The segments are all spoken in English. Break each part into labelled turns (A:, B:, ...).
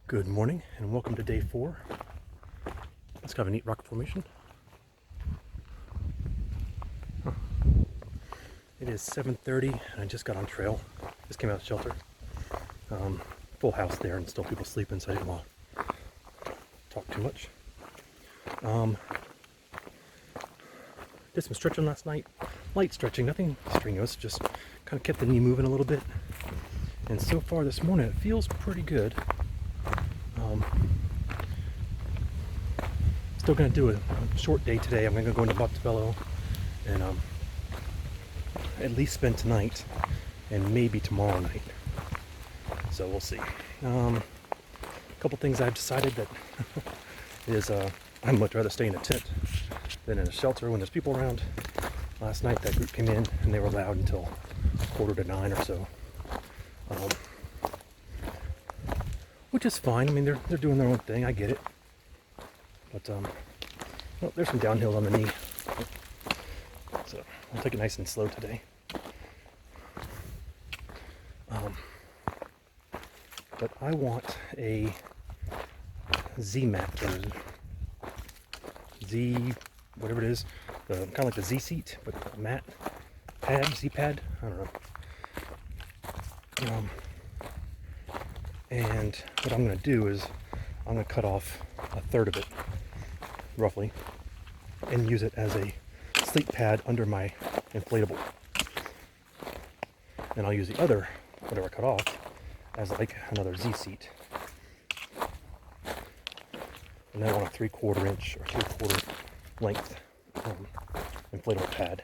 A: Good morning and welcome to day 4. It's kind of a neat rock formation. It is 7:30 and I just got on trail. Just came out of shelter. Full house there and still people sleeping, so I didn't want to talk too much. Did some stretching last night. Light stretching, nothing strenuous, just kind of kept the knee moving a little bit. And so far this morning it feels pretty good. Still going to do a short day today. I'm going to go into Montebello and at least spend tonight and maybe tomorrow night. So we'll see. A couple things I've decided that is I'd much rather stay in a tent than in a shelter when there's people around. Last night that group came in and they were loud until 8:45 or so. Which is fine. I mean, they're doing their own thing. I get it. But well, there's some downhill on the knee. So I'll take it nice and slow today. But I want a Z-mat, or Z, whatever it is, kind of like the Z-seat, but a mat, pad, Z-pad, I don't know. And what I'm going to do is I'm going to cut off a third of it, roughly, and use it as a sleep pad under my inflatable. And I'll use the other, whatever I cut off, as like another Z seat. And then I want a 3/4 inch or 3/4 length inflatable pad.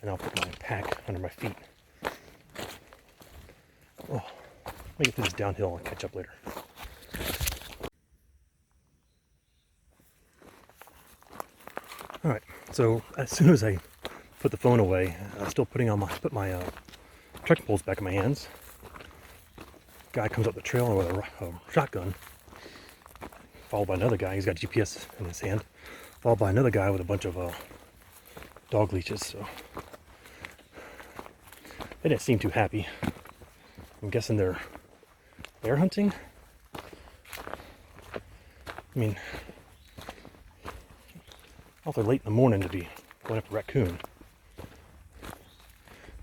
A: And I'll put my pack under my feet. Oh, let me get through this downhill and catch up later. Alright, so as soon as I put the phone away, I was still put my trekking poles back in my hands. Guy comes up the trail with a shotgun, followed by another guy. He's got GPS in his hand, followed by another guy with a bunch of dog leashes. So they didn't seem too happy. I'm guessing they're bear hunting. I mean, awfully late in the morning to be going after a raccoon.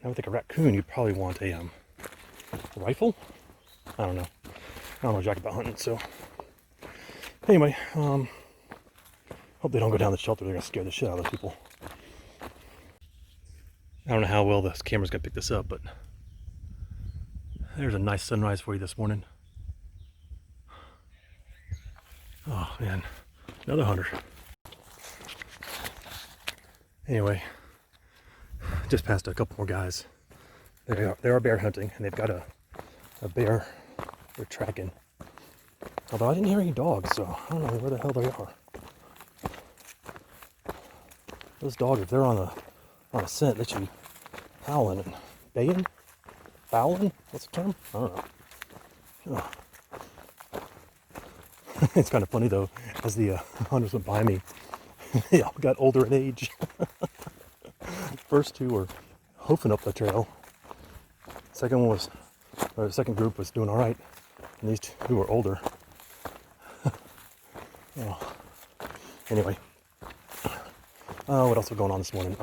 A: I would think a raccoon, you'd probably want a rifle. I don't know jack about hunting, so anyway, hope they don't go down the shelter. They're gonna scare the shit out of those people. I don't know how well this camera's gonna pick this up, but there's a nice sunrise for you this morning. Oh man, another hunter. Anyway, just passed a couple more guys. They are bear hunting, and they've got a bear they're tracking. Although I didn't hear any dogs, so I don't know where the hell they are. Those dogs, if they're on a scent, they should be howling and baying, fouling. What's the term? I don't know. Oh. It's kind of funny though, as the hunters went by me, they all got older in age. First two were hoofing up the trail. The second group was doing all right, and these two were older. Oh. Anyway, what else was going on this morning?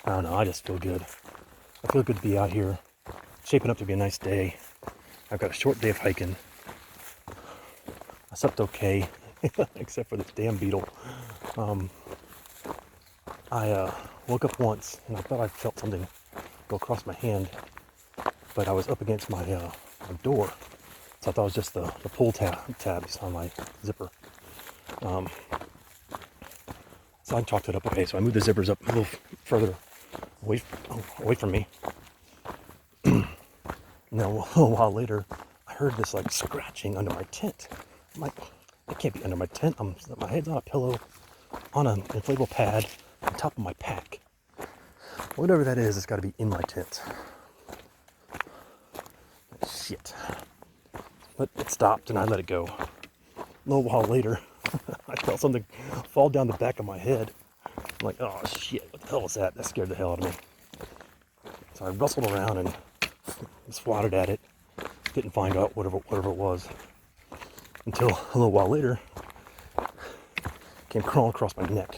A: I don't know. I just feel good. I feel good to be out here, shaping up to be a nice day. I've got a short day of hiking. I slept okay, except for this damn beetle. I woke up once and I thought I felt something go across my hand, but I was up against my door, so I thought it was just the pull tabs on my zipper. So I chalked it up. Okay, so I moved the zippers up a little further away from me. Now a while later, I heard this like scratching under my tent. I'm like, it can't be under my tent. My head's on a pillow, on an inflatable pad, on top of my pack. Whatever that is, it's got to be in my tent. Shit. But it stopped and I let it go. A little while later, I felt something fall down the back of my head. I'm like, oh shit, what the hell was that? That scared the hell out of me. So I rustled around and swatted at it. couldn't find out whatever it was until a little while later. It came crawling across my neck,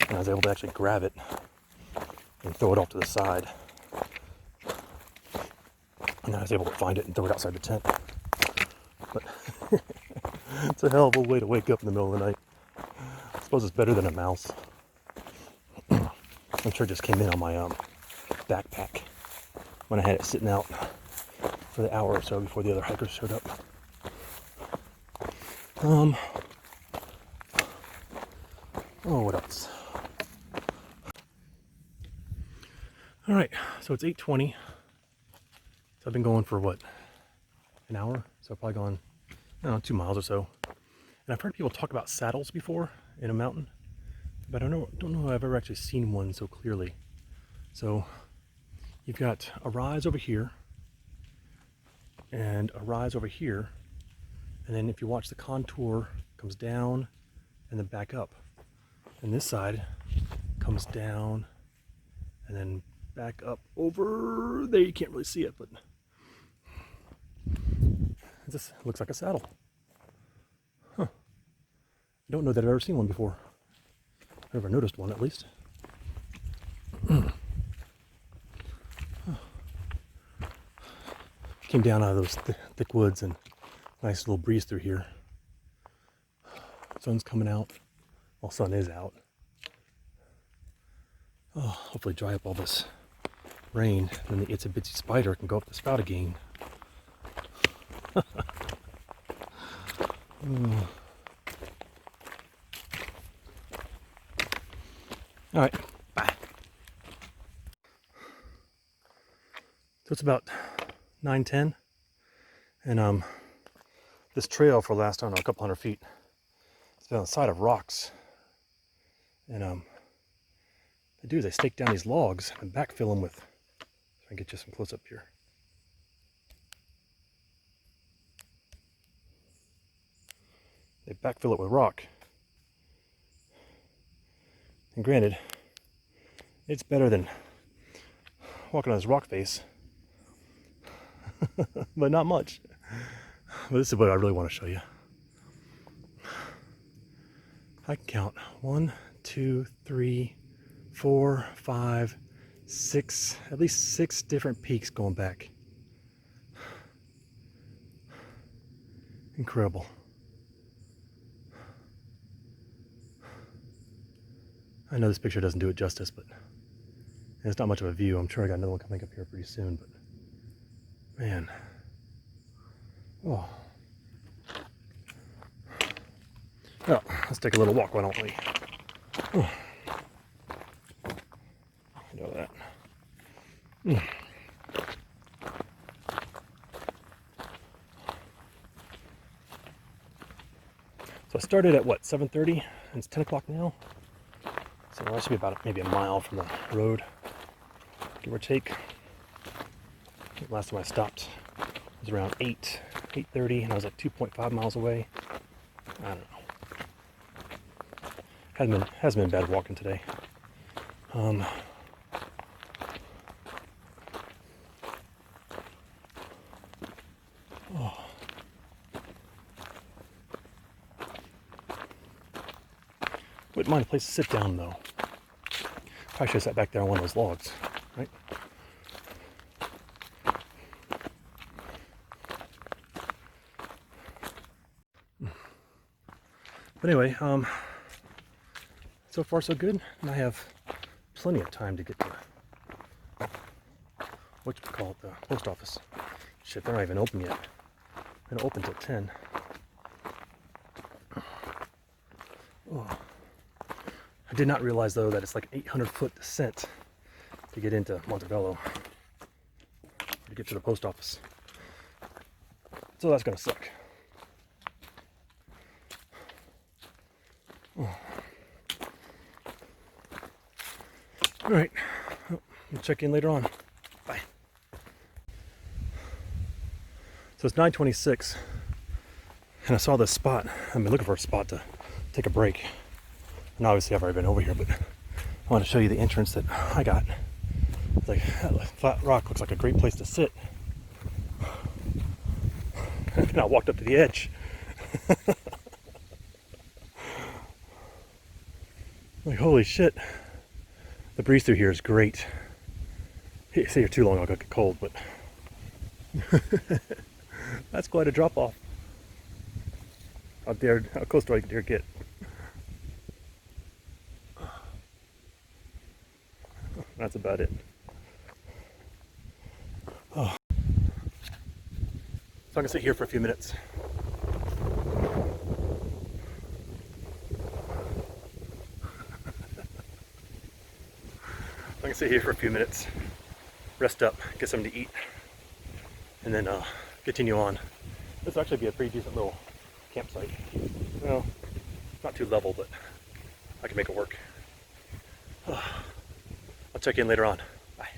A: and I was able to actually grab it and throw it off to the side. And I was able to find it and throw it outside the tent. But it's a hell of a way to wake up in the middle of the night. I suppose it's better than a mouse. I'm sure it just came in on my backpack when I had it sitting out for the hour or so before the other hikers showed up. Oh, what else? All right, so it's 8:20. So I've been going for what, an hour? So I've probably gone, I don't know, 2 miles or so. And I've heard people talk about saddles before in a mountain, but I don't know if I've ever actually seen one so clearly. So you've got a rise over here and a rise over here. And then if you watch, the contour comes down and then back up. And this side comes down and then back up over there. You can't really see it, but this looks like a saddle. Huh. I don't know that I've ever seen one before. I've never noticed one, at least. Came down out of those thick woods, and nice little breeze through here. Sun's coming out. Well, sun is out. Oh, hopefully dry up all this rain, and then the itsy bitsy spider can go up the spout again. All right, bye. So it's about 9:10, and this trail for the last, I don't know, a couple hundred feet, it's been on the side of rocks, and they do is they stake down these logs and backfill them with, so I can get you some close up here. They backfill it with rock. And granted, it's better than walking on this rock face, but not much. But this is what I really want to show you. I can count 1, 2, 3, 4, 5, 6, at least 6 different peaks going back. Incredible. I know this picture doesn't do it justice, but it's not much of a view. I'm sure I got another one coming up here pretty soon, but man. Oh. Well, let's take a little walk, why don't we? Oh. You know that. So I started at what, 7:30, and it's 10 o'clock now. So I should be about maybe a mile from the road, give or take. Last time I stopped was around 8:30, and I was like 2.5 miles away. I don't know. Hasn't been bad walking today. Oh. Wouldn't mind a place to sit down though. Probably should have sat back there on one of those logs, right? But anyway, so far so good, and I have plenty of time to get to the post office. Shit, they're not even open yet. They're gonna open till 10. Oh. I did not realize though that it's like an 800-foot descent to get into Montebello, to get to the post office. So that's gonna suck. Oh. All right, we'll check in later on. Bye. So it's 9:26, and I saw this spot. I've been looking for a spot to take a break. And obviously I've already been over here, but I want to show you the entrance that I got. It's like that flat rock looks like a great place to sit. And I walked up to the edge. Like, holy shit. The breeze through here is great. If you stay here too long, I'll get cold, but that's quite a drop off. How close do I dare get? That's about it. Oh. So I'm gonna sit here for a few minutes. I'm gonna sit here for a few minutes, rest up, get something to eat, and then continue on. This will actually be a pretty decent little campsite. Well, not too level, but I can make it work. I'll check in later on. Bye.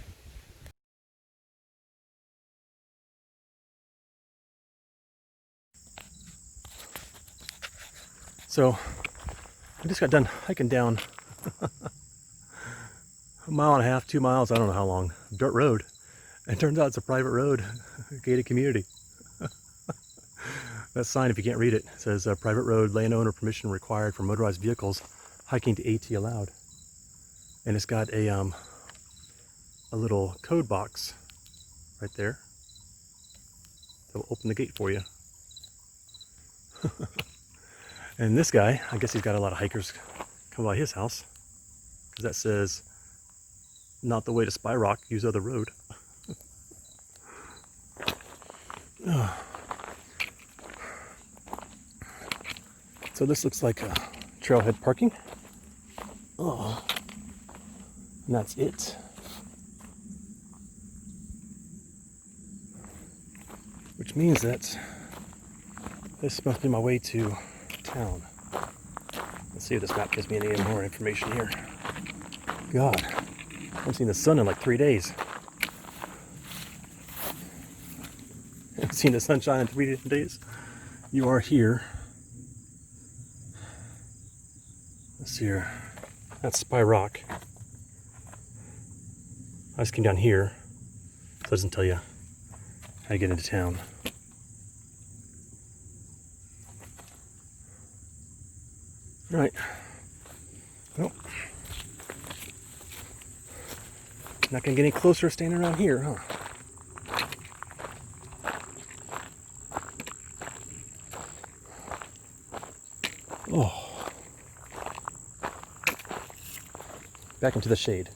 A: So, I just got done hiking down a mile and a half, 2 miles, I don't know how long, dirt road. And it turns out it's a private road, gated community. That sign, if you can't read it, says private road, landowner permission required for motorized vehicles, hiking to AT allowed. And it's got a little code box right there that will open the gate for you. And this guy, I guess he's got a lot of hikers come by his house, because that says, not the way to Spy Rock, use other road. So this looks like a trailhead parking. Oh, and that's it. Which means that this must be my way to town. Let's see if this map gives me any more information here. God, I haven't seen the sun in like 3 days. I haven't seen the sunshine in 3 days. You are here. Let's see here. That's Spy Rock. I just came down here, so it doesn't tell you how to get into town. All right. Well, not gonna get any closer standing around here, huh? Oh. Back into the shade.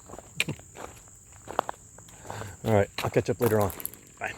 A: All right, I'll catch up later on. Bye.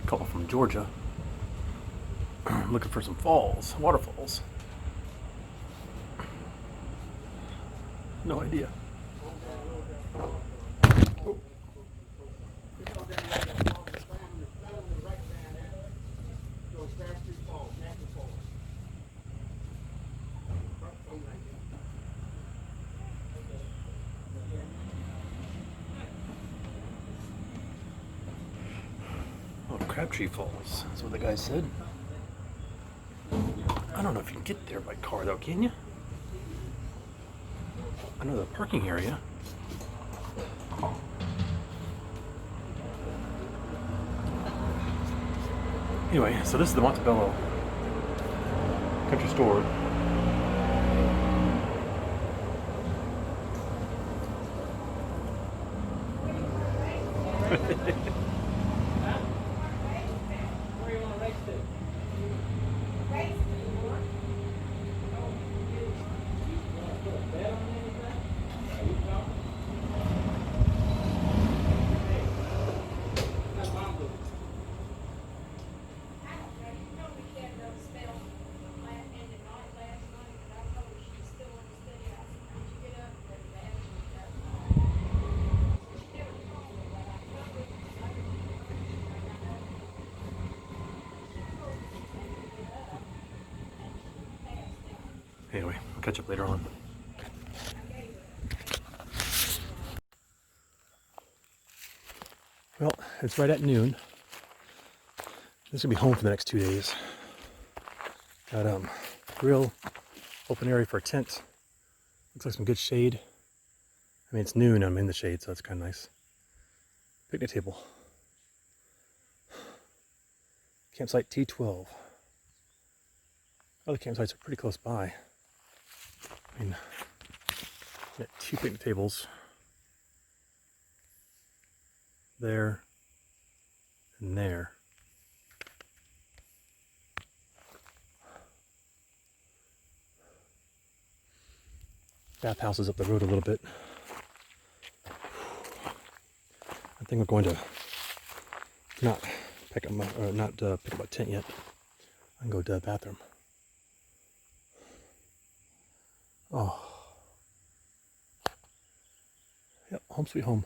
A: Couple from Georgia. Looking for some falls, waterfalls. No idea. Oh, Crabtree Falls. That's what the guy said. I don't know if you can get there by car though, can you? I know the parking area. Anyway, so this is the Montebello Country Store. Anyway, I'll catch up later on. Well, it's right at noon. This is gonna be home for the next 2 days. Got grill, open area for a tent. Looks like some good shade. I mean, it's noon and I'm in the shade, so that's kind of nice. Picnic table. Campsite T12. Other campsites are pretty close by. I mean, got 2 picnic tables. There and there. Bathhouse is up the road a little bit. I think we're going to not pick up my tent yet. I can go to the bathroom. Oh, yep, home sweet home.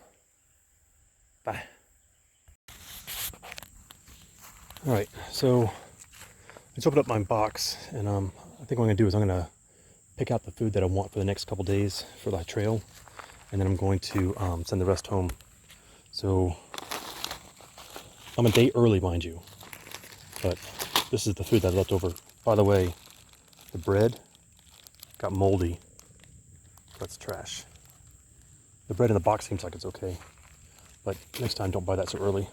A: Bye. All right, so I just opened up my box, and I think what I'm gonna do is I'm gonna pick out the food that I want for the next couple days for the trail, and then I'm going to send the rest home. So I'm a day early, mind you, but this is the food that I left over. By the way, the bread got moldy. That's trash. The bread in the box seems like it's okay, but next time don't buy that so early.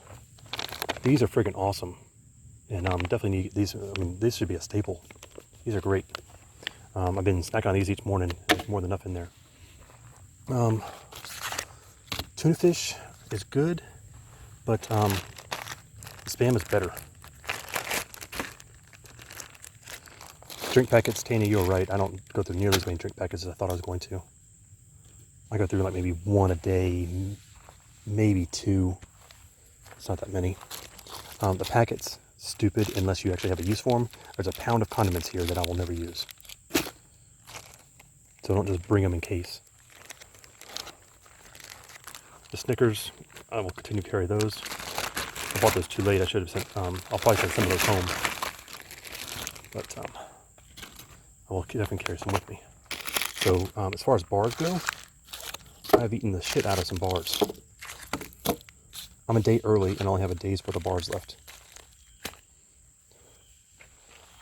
A: These are freaking awesome, and definitely need these. I mean, this should be a staple. These are great. I've been snacking on these each morning. There's more than enough in there. Tuna fish is good, but Spam is better. Drink packets, Tanya, you're right. I don't go through nearly as many drink packets as I thought I was going to. I go through like maybe 1 a day, maybe 2. It's not that many. The packets, stupid unless you actually have a use for them. There's a pound of condiments here that I will never use. So don't just bring them in case. The Snickers, I will continue to carry those. I bought those too late. I should have sent, I'll probably send some of those home. But I will definitely carry some with me. So as far as bars go, I've eaten the shit out of some bars. I'm a day early and I only have a day's worth of bars left.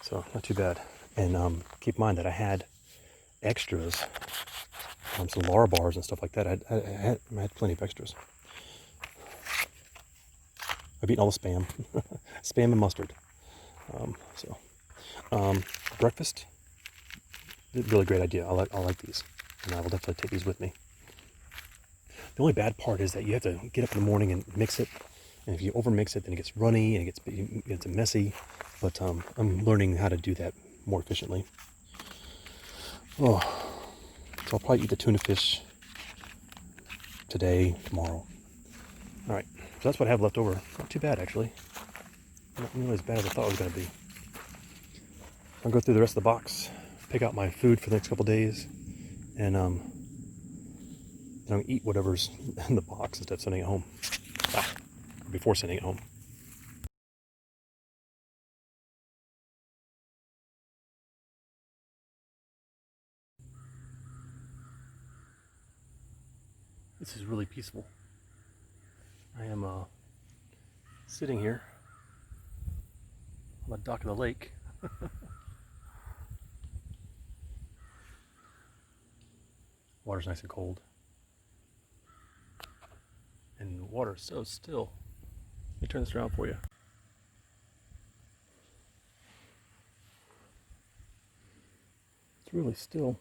A: So not too bad. And keep in mind that I had extras, some Lara bars and stuff like that. I had plenty of extras. I've eaten all the Spam. Spam and mustard. Breakfast, really great idea. I like these, and I will definitely take these with me. The only bad part is that you have to get up in the morning and mix it, and if you overmix it, then it gets runny and it gets messy. But I'm learning how to do that more efficiently. Oh, so I'll probably eat the tuna fish today, tomorrow. All right, So that's what I have left over. Not too bad, actually. Not nearly as bad as I thought it was going to be. I'll go through the rest of the box, pick out my food for the next couple days, and then eat whatever's in the box instead of sending it home. Before sending it home. This is really peaceful. I am sitting here on the dock of the lake. Water's nice and cold. And the water's so still. Let me turn this around for you. It's really still.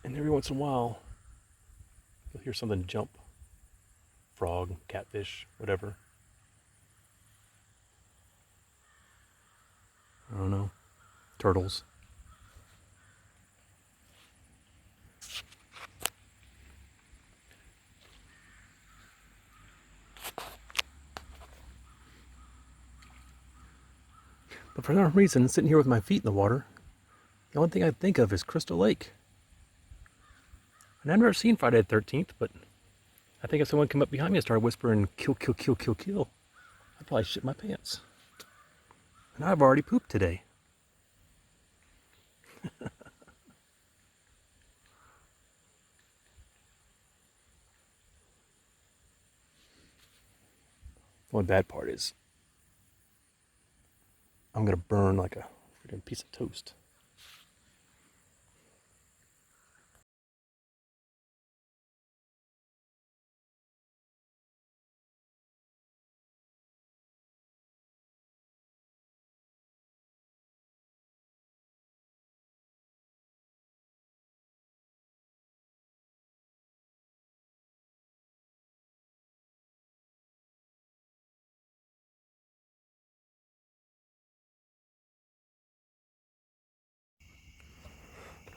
A: And every once in a while, you'll hear something jump. Frog, catfish, whatever. I don't know. Turtles. But for some reason, sitting here with my feet in the water, the only thing I think of is Crystal Lake. And I've never seen Friday the 13th, but I think if someone came up behind me and started whispering, kill, kill, kill, kill, kill, I'd probably shit my pants. And I've already pooped today. The only bad part is I'm gonna burn like a freaking piece of toast.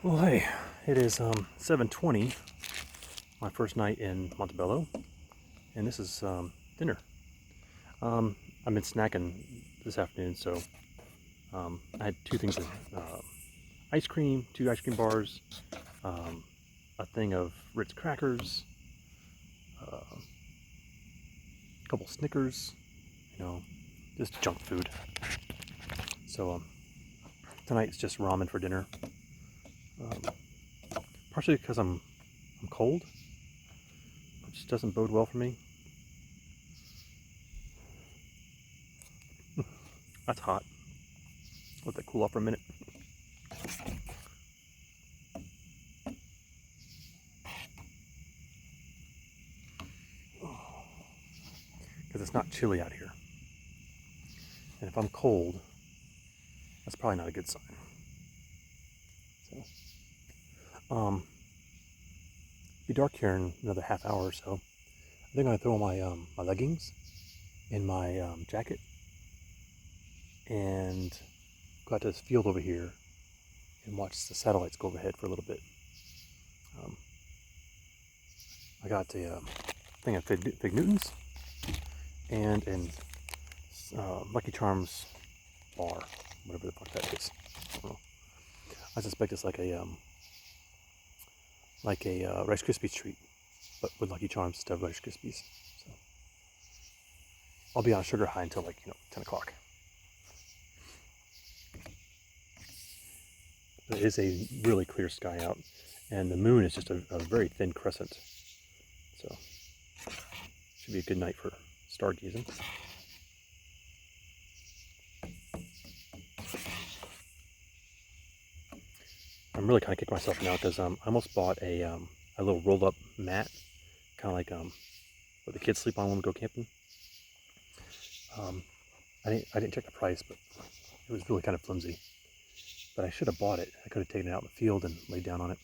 A: Well, hey, it is 7:20, my first night in Montebello, and this is dinner. I've been snacking this afternoon, so I had two things of ice cream, 2 ice cream bars, a thing of Ritz crackers, a couple Snickers, just junk food. So tonight's just ramen for dinner. Partially because I'm cold, which doesn't bode well for me. That's hot. Let that cool off for a minute. Because it's not chilly out here. And if I'm cold, that's probably not a good sign. So, be dark here in another half hour or so. I think I'm gonna throw on my leggings and my jacket and go out to this field over here and watch the satellites go overhead for a little bit. I got a thing of Fig Newtons and Lucky Charms bar, whatever the fuck that is. I don't know. I suspect it's like a Rice Krispies treat, but with Lucky Charms instead of Rice Krispies. So I'll be on a sugar high until 10 o'clock. It is a really clear sky out, and the moon is just a very thin crescent. So should be a good night for stargazing. I'm really kind of kicking myself now because I almost bought a little rolled up mat, kind of like what the kids sleep on when we go camping. I didn't check the price, but it was really kind of flimsy. But I should have bought it. I could have taken it out in the field and laid down on it.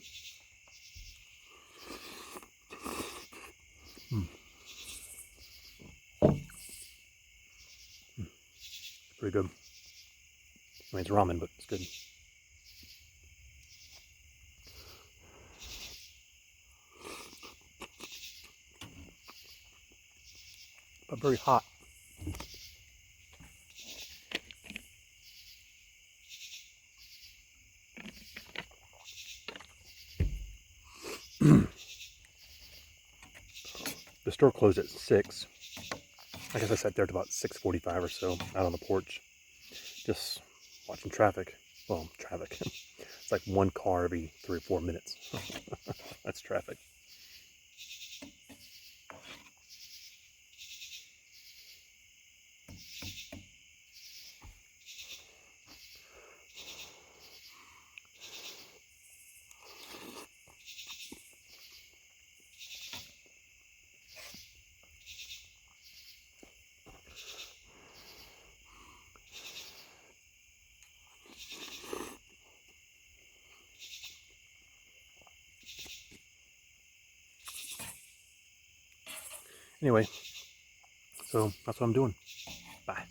A: It's pretty good. I mean, it's ramen, but it's good. but very hot. The store closed at 6. I guess I sat there at about 6:45 or so, out on the porch, just watching traffic. Well, traffic. It's like one car every 3 or 4 minutes. That's traffic. Anyway, so that's what I'm doing. Bye.